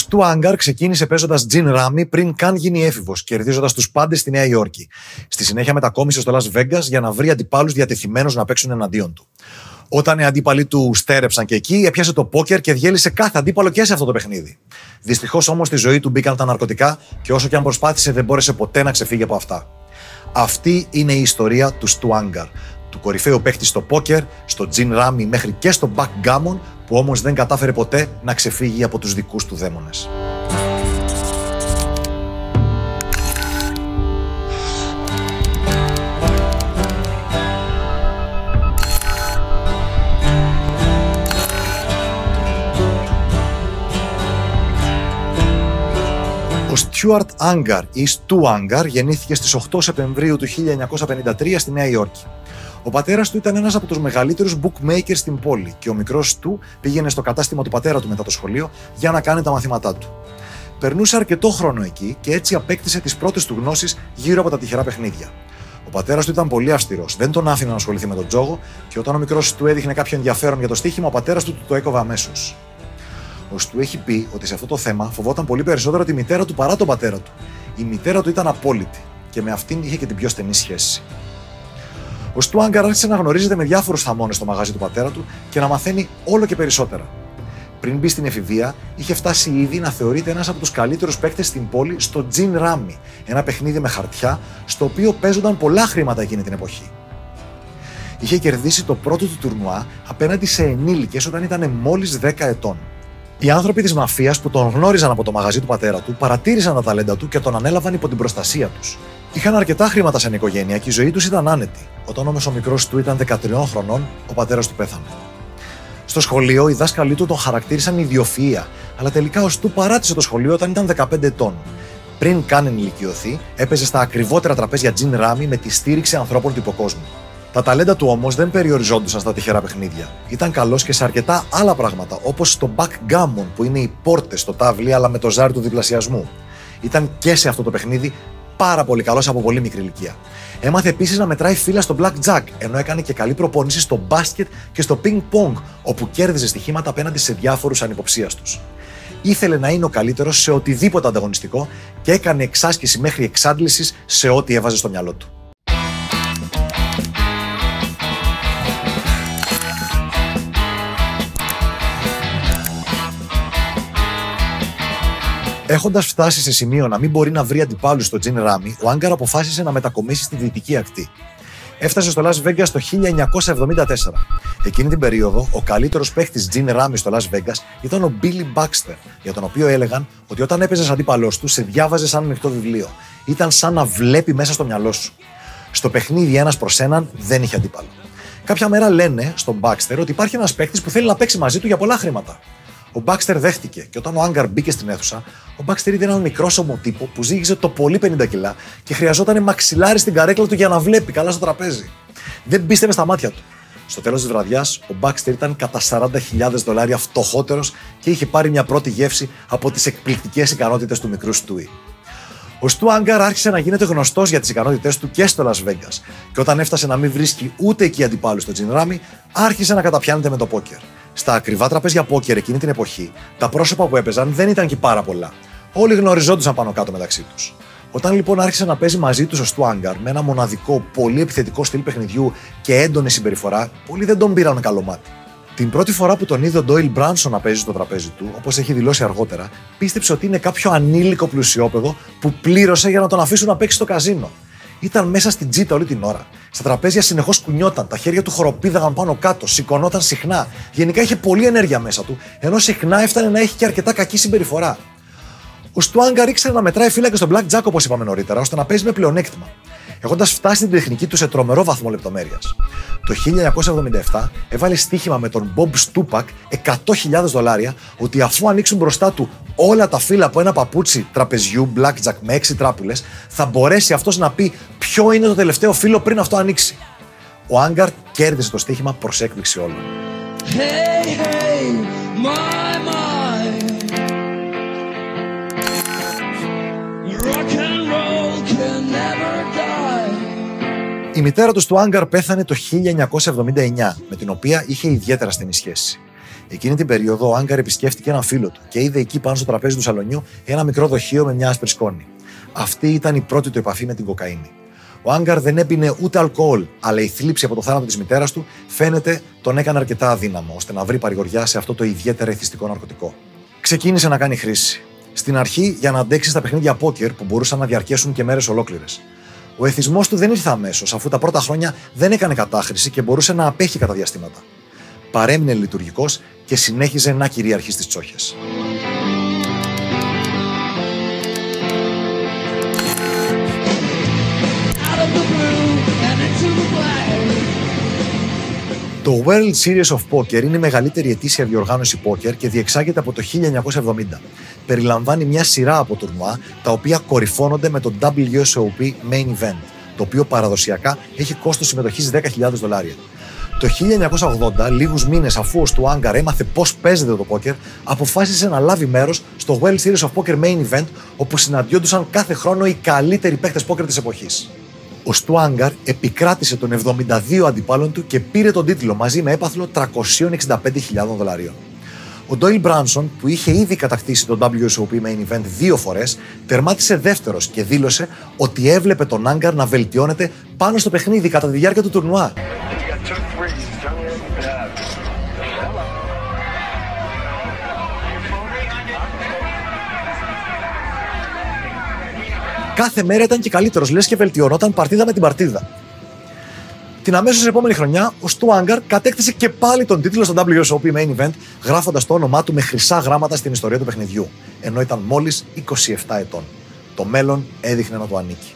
Ο Stu Ungar ξεκίνησε παίζοντας Gin Rummy πριν καν γίνει έφηβος, κερδίζοντας τους πάντες στη Νέα Υόρκη. Στη συνέχεια μετακόμισε στο Las Vegas για να βρει αντιπάλους διατεθειμένους να παίξουν εναντίον του. Όταν οι αντίπαλοι του στέρεψαν και εκεί, έπιασε το πόκερ και διέλυσε κάθε αντίπαλο και σε αυτό το παιχνίδι. Δυστυχώς όμως στη ζωή του μπήκαν τα ναρκωτικά και όσο και αν προσπάθησε δεν μπόρεσε ποτέ να ξεφύγει από αυτά. Αυτή είναι η ιστορία του Stu Ungar, του κορυφαίου παίχτη στο πόκερ, στο Gin Rummy μέχρι και στο backgammon, που όμως δεν κατάφερε ποτέ να ξεφύγει από τους δικούς του δαίμονες. Ο Stuart Ungar ή Stu Ungar γεννήθηκε στις 8 Σεπτεμβρίου του 1953 στη Νέα Υόρκη. Ο πατέρας του ήταν ένας από τους μεγαλύτερους bookmakers στην πόλη και ο μικρός του πήγαινε στο κατάστημα του πατέρα του μετά το σχολείο για να κάνει τα μαθήματά του. Περνούσε αρκετό χρόνο εκεί και έτσι απέκτησε τις πρώτες του γνώσεις γύρω από τα τυχερά παιχνίδια. Ο πατέρας του ήταν πολύ αυστηρός, δεν τον άφηνε να ασχοληθεί με τον τζόγο και όταν ο μικρός του έδειχνε κάποιο ενδιαφέρον για το στοίχημα, ο πατέρας του το έκοβε αμέσως. Ο Stu έχει πει ότι σε αυτό το θέμα φοβόταν πολύ περισσότερο τη μητέρα του παρά τον πατέρα του. Η μητέρα του ήταν απόλυτη και με αυτήν είχε και την πιο στενή σχέση. Ο Stu Ungar άρχισε να γνωρίζεται με διάφορους θαμώνες στο μαγαζί του πατέρα του και να μαθαίνει όλο και περισσότερα. Πριν μπει στην εφηβεία, είχε φτάσει ήδη να θεωρείται ένας από τους καλύτερους παίκτες στην πόλη στο Gin Rummy, ένα παιχνίδι με χαρτιά στο οποίο παίζονταν πολλά χρήματα εκείνη την εποχή. Είχε κερδίσει το πρώτο του τουρνουά απέναντι σε ενήλικες όταν ήταν μόλις 10 ετών. Οι άνθρωποι της μαφίας που τον γνώριζαν από το μαγαζί του πατέρα του παρατήρησαν τα ταλέντα του και τον ανέλαβαν υπό την προστασία τους. Είχαν αρκετά χρήματα σαν οικογένεια και η ζωή τους ήταν άνετη. Όταν όμως ο μικρός του ήταν 13 χρονών, ο πατέρας του πέθανε. Στο σχολείο, οι δάσκαλοι του τον χαρακτήρισαν ιδιοφυΐα, αλλά τελικά ο Stu παράτησε το σχολείο όταν ήταν 15 ετών. Πριν καν ενηλικιωθεί, έπαιζε στα ακριβότερα τραπέζια Gin Rummy με τη στήριξη ανθρώπων του υποκόσμου. Τα ταλέντα του όμως δεν περιοριζόντουσαν στα τυχερά παιχνίδια. Ήταν καλός και σε αρκετά άλλα πράγματα, όπως στο backgammon, που είναι οι πόρτες στο τάβλι αλλά με το ζάρι του διπλασιασμού. Ήταν και σε αυτό το παιχνίδι πάρα πολύ καλός από πολύ μικρή ηλικία. Έμαθε επίσης να μετράει φύλλα στο blackjack, ενώ έκανε και καλή προπόνηση στο μπάσκετ και στο ping pong, όπου κέρδιζε στοιχήματα απέναντι σε διάφορους ανυποψίαστους. Ήθελε να είναι ο καλύτερος σε οτιδήποτε ανταγωνιστικό και έκανε εξάσκηση μέχρι εξάντλησης σε ό,τι έβαζε στο μυαλό του. Έχοντας φτάσει σε σημείο να μην μπορεί να βρει αντιπάλους στο Gin Rummy, ο Ungar αποφάσισε να μετακομίσει στη δυτική ακτή. Έφτασε στο Las Vegas το 1974. Εκείνη την περίοδο, ο καλύτερος παίχτης Gin Rummy στο Las Vegas ήταν ο Billy Baxter, για τον οποίο έλεγαν ότι όταν έπαιζες αντίπαλός του, σε διάβαζε σαν ανοιχτό βιβλίο. Ήταν σαν να βλέπει μέσα στο μυαλό σου. Στο παιχνίδι ένας προς έναν δεν είχε αντίπαλο. Κάποια μέρα λένε στον Baxter ότι υπάρχει ένας παίχτης που θέλει να παίξει μαζί του για πολλά χρήματα. Ο Baxter δέχτηκε και όταν ο Ungar μπήκε στην αίθουσα, ο Baxter είδε έναν μικρόσωμο τύπο που ζύγιζε το πολύ 50 κιλά και χρειαζόταν μαξιλάρι στην καρέκλα του για να βλέπει καλά στο τραπέζι. Δεν πίστευε στα μάτια του. Στο τέλος της βραδιάς, ο Baxter ήταν κατά $40,000 φτωχότερος και είχε πάρει μια πρώτη γεύση από τις εκπληκτικές ικανότητες του μικρού Stewie. Ο Stu Ungar άρχισε να γίνεται γνωστός για τις ικανότητες του και στο Las Vegas και όταν έφτασε να μην βρίσκει ούτε εκεί αντιπάλους στο Gin Rummy, άρχισε να καταπιάνεται με το πόκερ. Στα ακριβά τραπέζια πόκερ εκείνη την εποχή, τα πρόσωπα που έπαιζαν δεν ήταν και πάρα πολλά. Όλοι γνωριζόντουσαν πάνω κάτω μεταξύ τους. Όταν λοιπόν άρχισε να παίζει μαζί τους ο Stu Ungar με ένα μοναδικό, πολύ επιθετικό στυλ παιχνιδιού και έντονη συμπεριφορά, πολλοί δεν τον πήραν καλό μάτι. Την πρώτη φορά που τον είδε ο Doyle Branson να παίζει στο τραπέζι του, όπως έχει δηλώσει αργότερα, πίστεψε ότι είναι κάποιο ανήλικο πλουσιόπεδο που πλήρωσε για να τον αφήσουν να παίξει στο καζίνο. Ήταν μέσα στην τζίτα όλη την ώρα. Στα τραπέζια συνεχώς κουνιόταν, τα χέρια του χοροπήδαγαν πάνω κάτω, σηκωνόταν συχνά. Γενικά είχε πολλή ενέργεια μέσα του, ενώ συχνά έφτανε να έχει και αρκετά κακή συμπεριφορά. Ο Stu Ungar ήξερε να μετράει φύλλα και στο blackjack, όπως είπαμε νωρίτερα, ώστε να παίζει με πλεονέκτημα, έχοντας φτάσει στην τεχνική του σε τρομερό βαθμό λεπτομέρειας. Το 1977 έβαλε στοίχημα με τον Bob Stupak $100,000 ότι αφού ανοίξουν μπροστά του όλα τα φύλλα από ένα παπούτσι τραπεζιού blackjack με 6 τράπουλες, θα μπορέσει αυτός να πει ποιο είναι το τελευταίο φύλλο πριν αυτό ανοίξει. Ο Ungar κέρδισε το στοίχημα προς έκπληξη όλων. Hey, hey, my, my. Rock and roll can never die. Η μητέρα του Stu Ungar πέθανε το 1979, με την οποία είχε ιδιαίτερα στενή σχέση. Εκείνη την περίοδο ο Άγκαρ επισκέφτηκε έναν φίλο του και είδε εκεί πάνω στο τραπέζι του σαλονιού ένα μικρό δοχείο με μια άσπρη σκόνη. Αυτή ήταν η πρώτη του επαφή με την κοκαίνη. Ο Άγκαρ δεν έπινε ούτε αλκοόλ, αλλά η θλίψη από το θάνατο της μητέρας του φαίνεται τον έκανε αρκετά αδύναμο ώστε να βρει παρηγοριά σε αυτό το ιδιαίτερα εθιστικό ναρκωτικό. Ξεκίνησε να κάνει χρήση. Στην αρχή για να αντέξει στα παιχνίδια πόκερ που μπορούσαν να διαρκέσουν και μέρες ολόκληρες. Ο εθισμός του δεν ήρθε αμέσως, αφού τα πρώτα χρόνια δεν έκανε κατάχρηση και μπορούσε να απέχει κατά διαστήματα. Παρέμεινε λειτουργικός και συνέχιζε να κυριαρχεί στις τσόχες. Το World Series of Poker είναι η μεγαλύτερη ετήσια διοργάνωση πόκερ και διεξάγεται από το 1970. Περιλαμβάνει μια σειρά από τουρνουά, τα οποία κορυφώνονται με το WSOP Main Event, το οποίο παραδοσιακά έχει κόστος συμμετοχής $10.000. Το 1980, λίγους μήνες αφού ο Stu Ungar έμαθε πώς παίζεται το πόκερ, αποφάσισε να λάβει μέρος στο World Series of Poker Main Event, όπου συναντιόντουσαν κάθε χρόνο οι καλύτεροι παίκτες πόκερ της εποχής. Ο Stu Ungar επικράτησε των 72 αντιπάλων του και πήρε τον τίτλο μαζί με έπαθλο $365.000. Ο Doyle Brunson, που είχε ήδη κατακτήσει το WSOP Main Event 2 φορές, τερμάτισε δεύτερος και δήλωσε ότι έβλεπε τον Ungar να βελτιώνεται πάνω στο παιχνίδι κατά τη διάρκεια του τουρνουά. Κάθε μέρα ήταν και καλύτερος, λες και βελτιωνόταν παρτίδα με την παρτίδα. Την αμέσως επόμενη χρονιά, ο Stu Ungar κατέκτησε και πάλι τον τίτλο στο WSOP Main Event, γράφοντας το όνομά του με χρυσά γράμματα στην ιστορία του παιχνιδιού, ενώ ήταν μόλις 27 ετών. Το μέλλον έδειχνε να του ανήκει.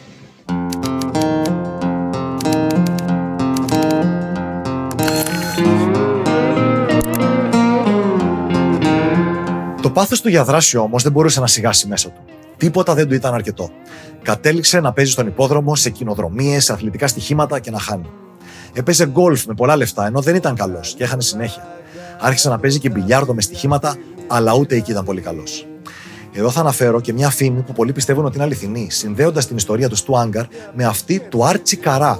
Το πάθος του για δράση όμως δεν μπορούσε να σιγάσει μέσα του. Τίποτα δεν του ήταν αρκετό. Κατέληξε να παίζει στον υπόδρομο, σε κοινοδρομίες, σε αθλητικά στοιχήματα και να χάνει. Έπαιζε γκολφ με πολλά λεφτά, ενώ δεν ήταν καλός και έχανε συνέχεια. Άρχισε να παίζει και μπιλιάρδο με στοιχήματα, αλλά ούτε εκεί ήταν πολύ καλός. Εδώ θα αναφέρω και μια φήμη που πολλοί πιστεύουν ότι είναι αληθινή, συνδέοντας την ιστορία του Stu Ungar με αυτή του Archie Cara.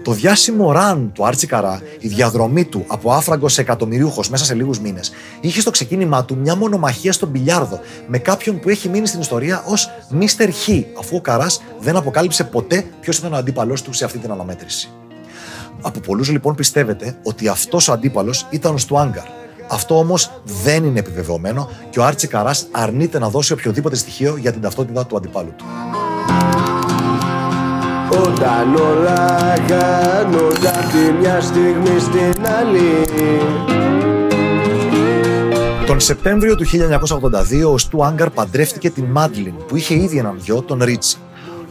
Το διάσημο run του Archie Cara, η διαδρομή του από άφραγκος σε εκατομμυριούχος μέσα σε λίγους μήνες, είχε στο ξεκίνημά του μια μονομαχία στον μπιλιάρδο με κάποιον που έχει μείνει στην ιστορία ως Mr. H, αφού ο Καράς δεν αποκάλυψε ποτέ ποιος ήταν ο αντίπαλός του σε αυτή την αναμέτρηση. Από πολλούς λοιπόν πιστεύετε ότι αυτός ο αντίπαλος ήταν ο Stu Ungar. Αυτό όμως δεν είναι επιβεβαιωμένο και ο Archie Cara αρνείται να δώσει οποιοδήποτε στοιχείο για την ταυτότητα του αντιπάλου του. Όταν όλα κάνονται από τη μια στιγμή στην άλλη. Τον Σεπτέμβριο του 1982 ο Stu Ungar παντρεύτηκε την Madeline, που είχε ήδη έναν γιο, τον Ρίτσι.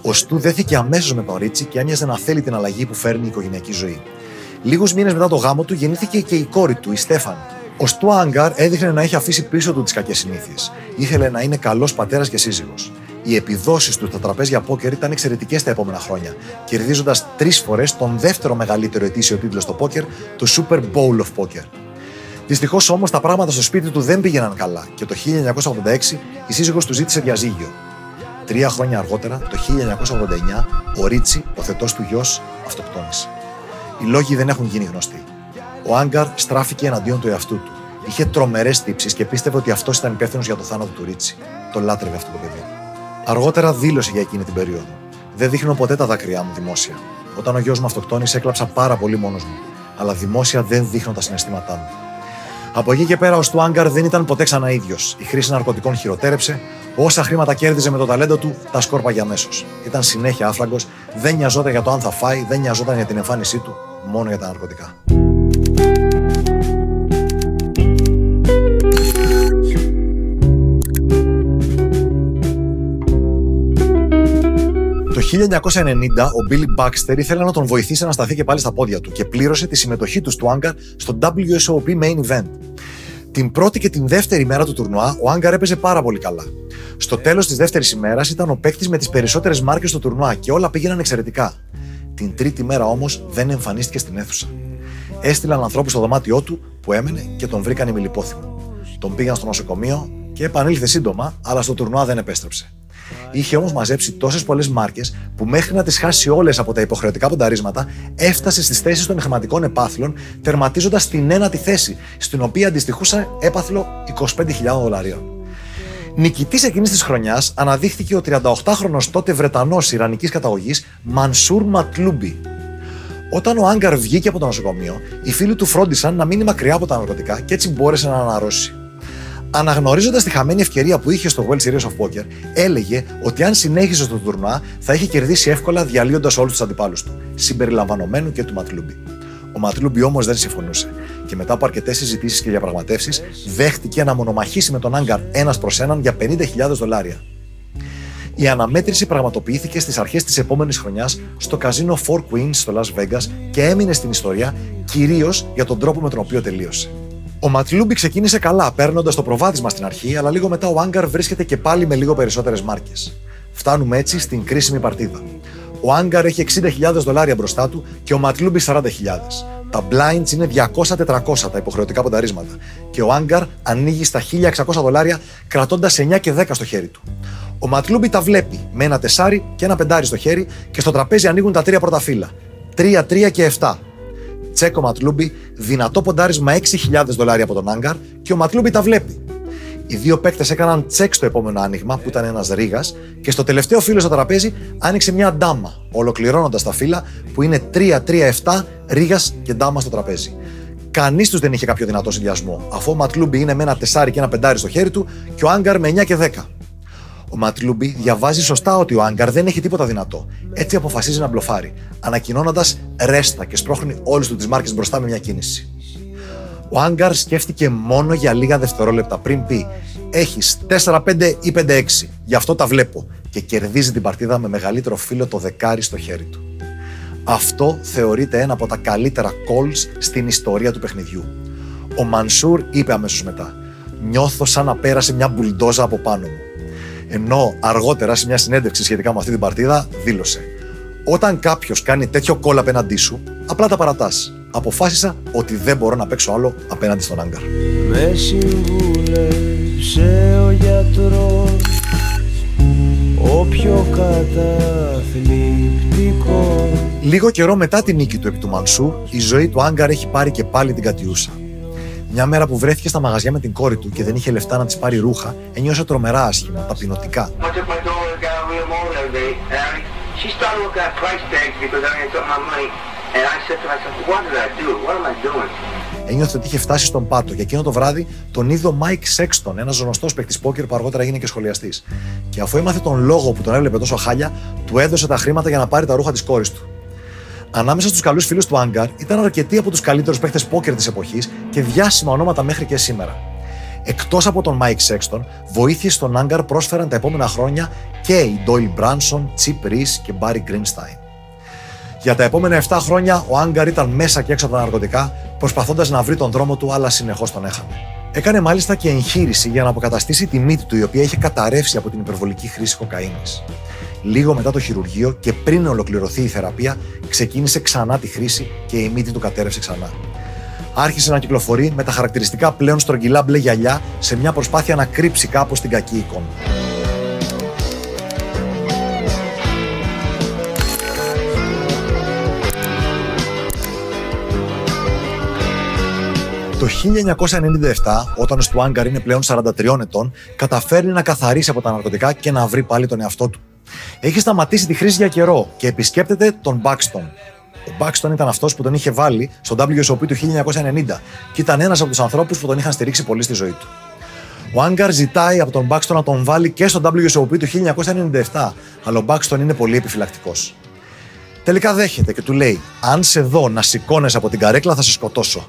Ο Stu δέθηκε αμέσως με τον Ρίτσι και έμοιαζε να θέλει την αλλαγή που φέρνει η οικογενειακή ζωή. Λίγους μήνες μετά το γάμο του γεννήθηκε και η κόρη του, η Στέφανη. Ο Stu Ungar έδειχνε να έχει αφήσει πίσω του τις κακές συνήθειες. Ήθελε να είναι καλός πατέρας και σύζυγος. Οι επιδόσεις του στα τραπέζια πόκερ ήταν εξαιρετικές τα επόμενα χρόνια, κερδίζοντας 3 φορές τον δεύτερο μεγαλύτερο ετήσιο τίτλο στο πόκερ, το Super Bowl of Poker. Δυστυχώς όμως τα πράγματα στο σπίτι του δεν πήγαιναν καλά και το 1986 η σύζυγος του ζήτησε διαζύγιο. 3 χρόνια αργότερα, το 1989, ο Ρίτσι, ο θετός του γιος, αυτοκτόνησε. Οι λόγοι δεν έχουν γίνει γνωστοί. Ο Ungar στράφηκε εναντίον του εαυτού του. Είχε τρομερές τύψεις και πίστευε ότι αυτός ήταν υπεύθυνος για το θάνατο του Ρίτσι. Το λάτρευε αυτό το παιδί. Αργότερα δήλωσε για εκείνη την περίοδο. Δεν δείχνω ποτέ τα δάκρυά μου δημόσια. Όταν ο γιος μου αυτοκτόνησε, έκλαψα πάρα πολύ μόνος μου. Αλλά δημόσια δεν δείχνω τα συναισθήματά μου. Από εκεί και πέρα, ο Stu Ungar δεν ήταν ποτέ ξανά ίδιος. Η χρήση ναρκωτικών χειροτέρεψε. Όσα χρήματα κέρδιζε με το ταλέντο του, τα σκόρπαγε αμέσως. Ήταν συνέχεια άφραγκος, δεν νοιαζόταν για το αν θα φάει, δεν νοιαζόταν για την εμφάνισή του, μόνο για τα ναρκωτικά. Το 1990 ο Billy Baxter ήθελε να τον βοηθήσει να σταθεί και πάλι στα πόδια του και πλήρωσε τη συμμετοχή του Stu Ungar στο WSOP Main Event. Την πρώτη και την δεύτερη μέρα του τουρνουά ο Ungar έπαιζε πάρα πολύ καλά. Στο τέλος της δεύτερης ημέρας ήταν ο παίκτης με τις περισσότερες μάρκες στο τουρνουά και όλα πήγαιναν εξαιρετικά. Την τρίτη μέρα όμως δεν εμφανίστηκε στην αίθουσα. Έστειλαν ανθρώπους στο δωμάτιό του που έμενε και τον βρήκαν ημιλιπόθυμο. Τον πήγαν στο νοσοκομείο και επανήλθε σύντομα, αλλά στο τουρνουά δεν επέστρεψε. Είχε όμως μαζέψει τόσες πολλές μάρκες που μέχρι να τις χάσει όλες από τα υποχρεωτικά πονταρίσματα έφτασε στις θέσεις των χρηματικών επάθλων, τερματίζοντας στην 1η θέση, στην οποία αντιστοιχούσε έπαθλο $25.000. Νικητής εκείνης της χρονιάς αναδείχθηκε ο 38χρονος τότε Βρετανός Ιρανικής καταγωγής Μανσούρ Ματλούμπι. Όταν ο Άγκαρ βγήκε από το νοσοκομείο, οι φίλοι του φρόντισαν να μείνει μακριά από τα ναρκωτικά και έτσι μπόρεσε να αναρρώσει. Αναγνωρίζοντας τη χαμένη ευκαιρία που είχε στο World Series of Poker, έλεγε ότι αν συνέχιζε στο τουρνουά θα είχε κερδίσει εύκολα διαλύοντας όλους τους αντιπάλους του, συμπεριλαμβανομένου και του Ματλούμπι. Ο Ματλούμπι όμως δεν συμφωνούσε και μετά από αρκετές συζητήσεις και διαπραγματεύσεις δέχτηκε να μονομαχήσει με τον Άγκαρ ένας προς έναν για $50.000. Η αναμέτρηση πραγματοποιήθηκε στις αρχές της επόμενης χρονιάς στο καζίνο Four Queens στο Las Vegas και έμεινε στην ιστορία κυρίως για τον τρόπο με τον οποίο τελείωσε. Ο Ματλούμπι ξεκίνησε καλά, παίρνοντας το προβάδισμα στην αρχή, αλλά λίγο μετά ο Άγκαρ βρίσκεται και πάλι με λίγο περισσότερες μάρκες. Φτάνουμε έτσι στην κρίσιμη παρτίδα. Ο Άγκαρ έχει $60.000 μπροστά του και ο Ματλούμπι $40.000. Τα blinds είναι 200-400 τα υποχρεωτικά πονταρίσματα και ο Άγκαρ ανοίγει στα $1.600 κρατώντας 9 και 10 στο χέρι του. Ο Ματλούμπι τα βλέπει με ένα τεσάρι και ένα πεντάρι στο χέρι και στο τραπέζι ανοίγουν τα 3 πρώτα φύλλα. 3, 3 και 7. Τσέκ ο Ματλούμπι, δυνατό ποντάρισμα $6.000 από τον Άγκαρ και ο Ματλούμπι τα βλέπει. Οι δύο παίκτες έκαναν τσεκ στο επόμενο άνοιγμα που ήταν ένας ρίγας και στο τελευταίο φύλλο στο τραπέζι άνοιξε μια ντάμα, ολοκληρώνοντας τα φύλλα που είναι 3-3-7 ρίγας και ντάμα στο τραπέζι. Κανείς τους δεν είχε κάποιο δυνατό συνδυασμό, αφού ο Ματλούμπι είναι με ένα τεσάρι και ένα πεντάρι στο χέρι του και ο Άγκαρ με 9 και 10. Ο Ματλούμπι διαβάζει σωστά ότι ο Άγκαρ δεν έχει τίποτα δυνατό, έτσι αποφασίζει να μπλοφάρει, ανακοινώνοντας ρέστα και σπρώχνει όλες του τις μάρκες μπροστά με μια κίνηση. Ο Άγκαρ σκέφτηκε μόνο για λίγα δευτερόλεπτα πριν πει «Έχεις 4-5 ή 5-6, γι' αυτό τα βλέπω» και κερδίζει την παρτίδα με μεγαλύτερο φύλλο το δεκάρι στο χέρι του. Αυτό θεωρείται ένα από τα καλύτερα calls στην ιστορία του παιχνιδιού. Ο Μανσούρ είπε αμέσως μετά «Νιώθω σαν να πέρασε μια μπουλντόζα από πάνω μου». Ενώ αργότερα σε μια συνέντευξη σχετικά με αυτή την παρτίδα δήλωσε «Όταν κάποιος κάνει τέτοιο call απέναντί σου, απλά τα παρατάς. Αποφάσισα ότι δεν μπορώ να παίξω άλλο απέναντι στον Άγκαρ». Με συμβούλεψε ο γιατρός, ο πιο καταθλιπτικό. Λίγο καιρό μετά την νίκη του επί του Μανσούρ, η ζωή του Άγκαρ έχει πάρει και πάλι την κατιούσα. Μια μέρα που βρέθηκε στα μαγαζιά με την κόρη του και δεν είχε λεφτά να της πάρει ρούχα, ένιωσε τρομερά άσχημα, ταπεινωτικά. Ένιωθε ότι είχε φτάσει στον πάτο και εκείνο το βράδυ τον είδε ο Μάικ Σέξτον, ένας γνωστός παίκτης πόκερ που αργότερα έγινε και σχολιαστής. Και αφού έμαθε τον λόγο που τον έβλεπε τόσο χάλια, του έδωσε τα χρήματα για να πάρει τα ρούχα της κόρης του. Ανάμεσα στους καλούς φίλους του Άγκαρ ήταν αρκετοί από τους καλύτερους παίκτες πόκερ της εποχής και διάσημα ονόματα μέχρι και σήμερα. Εκτός από τον Μάικ Σέξτον, βοήθειες στον Άγκαρ πρόσφεραν τα επόμενα χρόνια και οι Ντόιλ Μπράνσον, Τσιπ Ρίς και Μπάρι Γκρίνσταϊν. Για τα επόμενα 7 χρόνια ο Άγκαρ ήταν μέσα και έξω από τα ναρκωτικά, προσπαθώντας να βρει τον δρόμο του, αλλά συνεχώς τον έχανε. Έκανε μάλιστα και εγχείρηση για να αποκαταστήσει τη μύτη του, η οποία είχε καταρρεύσει από την υπερβολική χρήση κοκαίνης. Λίγο μετά το χειρουργείο και πριν ολοκληρωθεί η θεραπεία, ξεκίνησε ξανά τη χρήση και η μύτη του κατέρευσε ξανά. Άρχισε να κυκλοφορεί με τα χαρακτηριστικά πλέον στρογγυλά μπλε γυαλιά σε μια προσπάθεια να κρύψει κάπως την κακή εικόνα. Το 1997, όταν ο Στουάνγκαρ είναι πλέον 43 ετών, καταφέρνει να καθαρίσει από τα ναρκωτικά και να βρει πάλι τον εαυτό του. Έχει σταματήσει τη χρήση για καιρό και επισκέπτεται τον Buxton. Ο Buxton ήταν αυτός που τον είχε βάλει στο WSOP του 1990 και ήταν ένας από τους ανθρώπους που τον είχαν στηρίξει πολύ στη ζωή του. Ο Άγκαρ ζητάει από τον Buxton να τον βάλει και στο WSOP του 1997, αλλά ο Buxton είναι πολύ επιφυλακτικός. Τελικά δέχεται και του λέει: «Αν σε δω να σηκώνεσαι από την καρέκλα, θα σε σκοτώσω».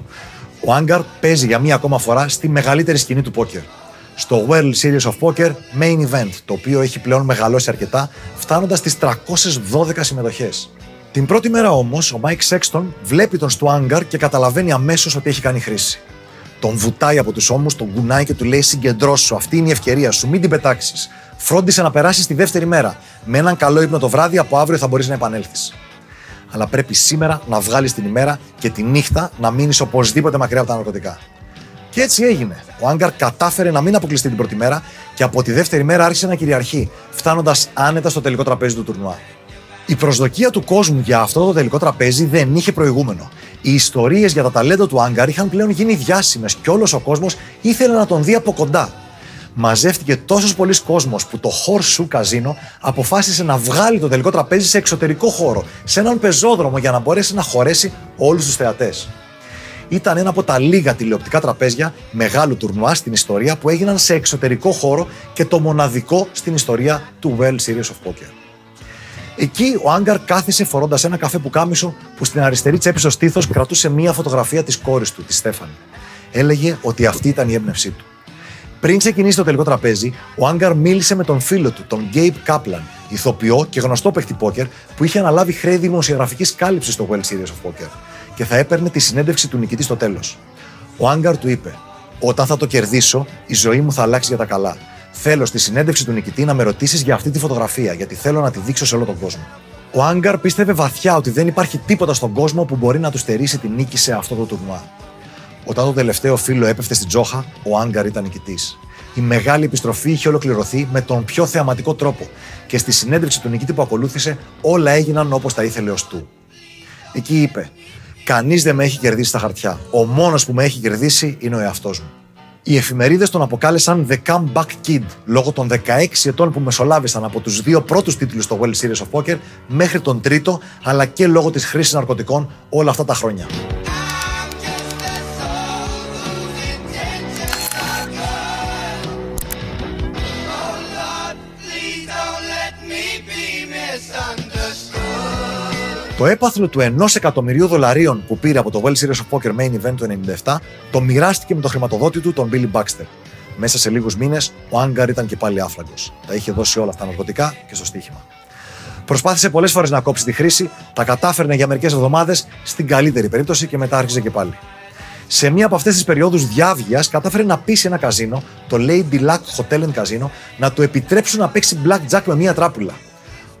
Ο Άγκαρ παίζει για μία ακόμα φορά στη μεγαλύτερη σκηνή του πόκερ. Στο World Series of Poker Main Event, το οποίο έχει πλέον μεγαλώσει αρκετά, φτάνοντας στις 312 συμμετοχές. Την πρώτη μέρα όμως, ο Μάικ Σέξτον βλέπει τον Στουάνγκαρ και καταλαβαίνει αμέσως ότι έχει κάνει χρήση. Τον βουτάει από τους ώμους, τον κουνάει και του λέει: «Συγκεντρώσου, αυτή είναι η ευκαιρία σου, μην την πετάξεις. Φρόντισε να περάσεις τη δεύτερη μέρα. Με έναν καλό ύπνο το βράδυ, από αύριο θα μπορείς να επανέλθεις. Αλλά πρέπει σήμερα να βγάλεις την ημέρα και τη νύχτα να μείνεις οπωσδήποτε μακριά από τα ναρκωτικά». Και έτσι έγινε. Ο Άγκαρ κατάφερε να μην αποκλειστεί την πρώτη μέρα και από τη δεύτερη μέρα άρχισε να κυριαρχεί, φτάνοντας άνετα στο τελικό τραπέζι του τουρνουά. Η προσδοκία του κόσμου για αυτό το τελικό τραπέζι δεν είχε προηγούμενο. Οι ιστορίες για τα ταλέντα του Άγκαρ είχαν πλέον γίνει διάσημες και όλος ο κόσμος ήθελε να τον δει από κοντά. Μαζεύτηκε τόσος πολλής κόσμος που το Horseshoe Casino αποφάσισε να βγάλει το τελικό τραπέζι σε εξωτερικό χώρο, σε έναν πεζόδρομο για να μπορέσει να χωρέσει όλους τους θεατές. Ήταν ένα από τα λίγα τηλεοπτικά τραπέζια μεγάλου τουρνουά στην ιστορία που έγιναν σε εξωτερικό χώρο και το μοναδικό στην ιστορία του World Series of Poker. Εκεί ο Άγκαρ κάθισε φορώντας ένα καφέ πουκάμισο που στην αριστερή τσέπη στο στήθος κρατούσε μία φωτογραφία της κόρης του, τη Στέφανη. Έλεγε ότι αυτή ήταν η έμπνευσή του. Πριν ξεκινήσει το τελικό τραπέζι, ο Άγκαρ μίλησε με τον φίλο του, τον Gabe Kaplan, ηθοποιό και γνωστό παίκτη πόκερ που είχε αναλάβει χρέη δημοσιογραφικής κάλυψης στο World Series of Poker και θα έπαιρνε τη συνέντευξη του νικητή στο τέλος. Ο Άγκαρ του είπε: «Όταν θα το κερδίσω, η ζωή μου θα αλλάξει για τα καλά. Θέλω στη συνέντευξη του νικητή να με ρωτήσεις για αυτή τη φωτογραφία, γιατί θέλω να τη δείξω σε όλο τον κόσμο». Ο Άγκαρ πίστευε βαθιά ότι δεν υπάρχει τίποτα στον κόσμο που μπορεί να του στερήσει τη νίκη σε αυτό το τουρνουά. Όταν το τελευταίο φύλλο έπεφτε στην τζόχα, ο Άγκαρ ήταν νικητής. Η μεγάλη επιστροφή είχε ολοκληρωθεί με τον πιο θεαματικό τρόπο και στη συνέντευξη του νικητή που ακολούθησε όλα έγιναν όπως τα ήθελε ως του. Εκεί είπε: «Κανείς δεν με έχει κερδίσει στα χαρτιά. Ο μόνος που με έχει κερδίσει είναι ο εαυτός μου». Οι εφημερίδες τον αποκάλεσαν The Comeback Kid λόγω των 16 ετών που μεσολάβησαν από τους δύο πρώτους τίτλους στο World Series of Poker μέχρι τον τρίτο, αλλά και λόγω της χρήσης ναρκωτικών όλα αυτά τα χρόνια. Το έπαθλο του $1 εκατομμυρίου που πήρε από το World Series of Poker Main Event του 1997 το μοιράστηκε με τον χρηματοδότη του, τον Billy Baxter. Μέσα σε λίγους μήνες, ο Άγκαρ ήταν και πάλι άφλαγκος. Τα είχε δώσει όλα στα ναρκωτικά και στο στοίχημα. Προσπάθησε πολλές φορές να κόψει τη χρήση, τα κατάφερνε για μερικές εβδομάδες, στην καλύτερη περίπτωση και μετά άρχιζε και πάλι. Σε μία από αυτές τις περιόδους διάβγειας, κατάφερε να πείσει ένα καζίνο, το Lady Luck Hotel and Casino, να του επιτρέψουν να παίξει blackjack με μία τράπουλα.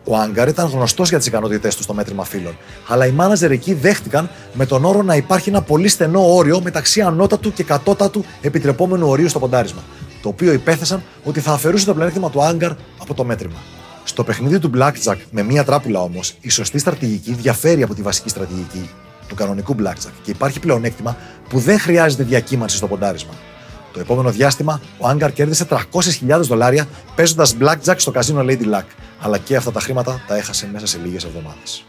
Ο Άγκαρ ήταν γνωστός για τις ικανότητές του στο μέτρημα φύλων, αλλά οι μάνατζερ εκεί δέχτηκαν με τον όρο να υπάρχει ένα πολύ στενό όριο μεταξύ ανώτατου και κατώτατου επιτρεπόμενου ορίου στο ποντάρισμα, το οποίο υπέθεσαν ότι θα αφαιρούσε το πλεονέκτημα του Άγκαρ από το μέτρημα. Στο παιχνίδι του blackjack με μία τράπουλα όμως, η σωστή στρατηγική διαφέρει από τη βασική στρατηγική του κανονικού blackjack και υπάρχει πλεονέκτημα που δεν χρειάζεται διακύμανση στο ποντάρισμα. Το επόμενο διάστημα, ο Άγκαρ κέρδισε $300,000 παίζοντας blackjack στο καζίνο Lady Luck, αλλά και αυτά τα χρήματα τα έχασε μέσα σε λίγες εβδομάδες.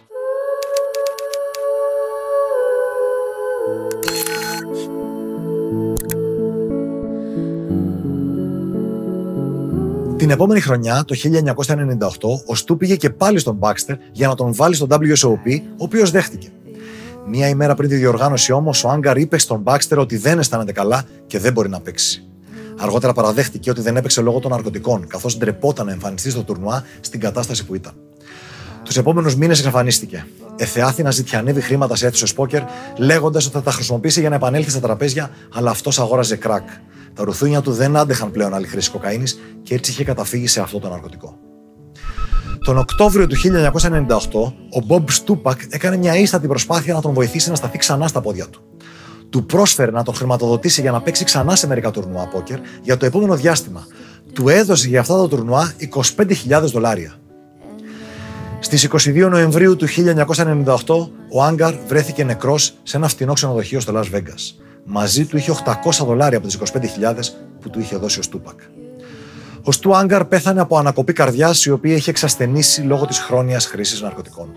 Την επόμενη χρονιά, το 1998, ο Στου πήγε και πάλι στον Baxter για να τον βάλει στο WSOP, ο οποίος δέχτηκε. Μία ημέρα πριν τη διοργάνωση όμως, ο Άγκαρ είπε στον Baxter ότι δεν αισθάνεται καλά και δεν μπορεί να παίξει. Αργότερα παραδέχτηκε ότι δεν έπαιξε λόγω των ναρκωτικών, καθώς ντρεπόταν να εμφανιστεί στο τουρνουά στην κατάσταση που ήταν. Τους επόμενους μήνες εξαφανίστηκε. Εθεάθη να ζητιανεύει χρήματα σε αίθουσες πόκερ, λέγοντας ότι θα τα χρησιμοποιήσει για να επανέλθει στα τραπέζια, αλλά αυτός αγόραζε κρακ. Τα ρουθούνια του δεν άντεχαν πλέον άλλη χρήση κοκαίνης και έτσι είχε καταφύγει σε αυτό το ναρκωτικό. Τον Οκτώβριο του 1998, ο Μπομπ Στούπακ έκανε μια ίστατη προσπάθεια να τον βοηθήσει να σταθεί ξανά στα πόδια του. Του πρόσφερε να τον χρηματοδοτήσει για να παίξει ξανά σε μερικά τουρνουά πόκερ για το επόμενο διάστημα. Του έδωσε για αυτά τα τουρνουά $25,000. Στις 22 Νοεμβρίου του 1998, ο Άγκαρ βρέθηκε νεκρός σε ένα φτηνό ξενοδοχείο στο Las Vegas. Μαζί του είχε $800 από τις $25,000 που του είχε δώσει ο Στούπακ. Ο Στου Άγκαρ πέθανε από ανακοπή καρδιάς, η οποία είχε εξασθενήσει λόγω της χρόνιας χρήσης ναρκωτικών.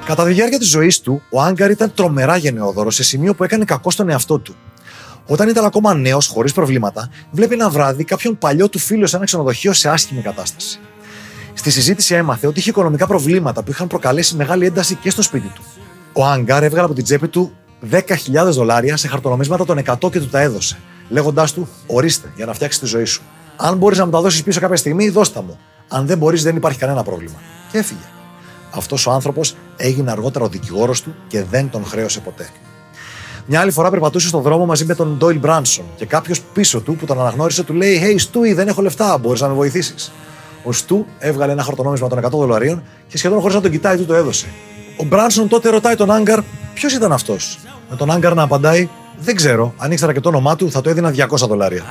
Κατά τη διάρκεια της ζωής του, ο Άγκαρ ήταν τρομερά γενναιόδωρος σε σημείο που έκανε κακό στον εαυτό του. Όταν ήταν ακόμα νέος, χωρίς προβλήματα, βλέπει ένα βράδυ κάποιον παλιό του φίλο σε ένα ξενοδοχείο σε άσχημη κατάσταση. Στη συζήτηση έμαθε ότι είχε οικονομικά προβλήματα που είχαν προκαλέσει μεγάλη ένταση και στο σπίτι του. Ο Άγκαρ έβγαλε από την τσέπη του $10,000 σε χαρτονομίσματα των 100 και του τα έδωσε, λέγοντάς του: «Ορίστε, για να φτιάξεις τη ζωή σου. Αν μπορείς να μου τα δώσεις πίσω κάποια στιγμή, δώστα μου. Αν δεν μπορείς, δεν υπάρχει κανένα πρόβλημα». Και έφυγε. Αυτός ο άνθρωπος έγινε αργότερα ο δικηγόρος του και δεν τον χρέωσε ποτέ. Μια άλλη φορά περπατούσε στον δρόμο μαζί με τον Ντόιλ Μπράνσον και κάποιος πίσω του που τον αναγνώρισε του λέει: «Hey, Stewie, δεν έχω λεφτά, μπορείς να με βοηθήσεις?» Ο Στου έβγαλε ένα χαρτονόμισμα των $100 και σχεδόν χωρίς να τον κοιτάει, του το έδωσε. Ο Μπράνσον τότε ρωτάει τον Άγκαρ ποιος ήταν αυτός. Με τον Άγκαρ να απαντάει: δεν ξέρω, αν ήξερα και το όνομά του θα το έδινα $200.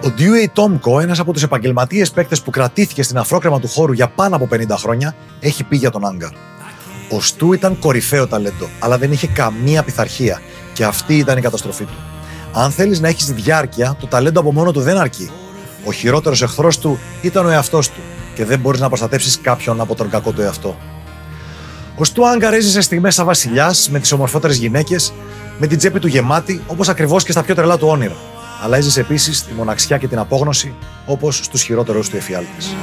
Ο Dewey Tomko, ένας από τους επαγγελματίες παίκτες που κρατήθηκε στην αφρόκρεμα του χώρου για πάνω από 50 χρόνια, έχει πει για τον Άγκαρ: ο Στου ήταν κορυφαίο ταλέντο, αλλά δεν είχε καμία πειθαρχία και αυτή ήταν η καταστροφή του. Αν θέλεις να έχεις διάρκεια, το ταλέντο από μόνο του δεν αρκεί. Ο χειρότερος εχθρός του ήταν ο εαυτός του και δεν μπορείς να προστατεύσεις κάποιον από τον κακό του εαυτό. Ο Στου Άγκαρ έζησε στιγμές σαν βασιλιάς, με τις ομορφότερες γυναίκες, με την τσέπη του γεμάτη, όπως ακριβώς και στα πιο τρελά του όνειρα. Αλλά έζησε επίσης τη μοναξιά και την απόγνωση, όπως στους χειρότερους του εφιάλτες.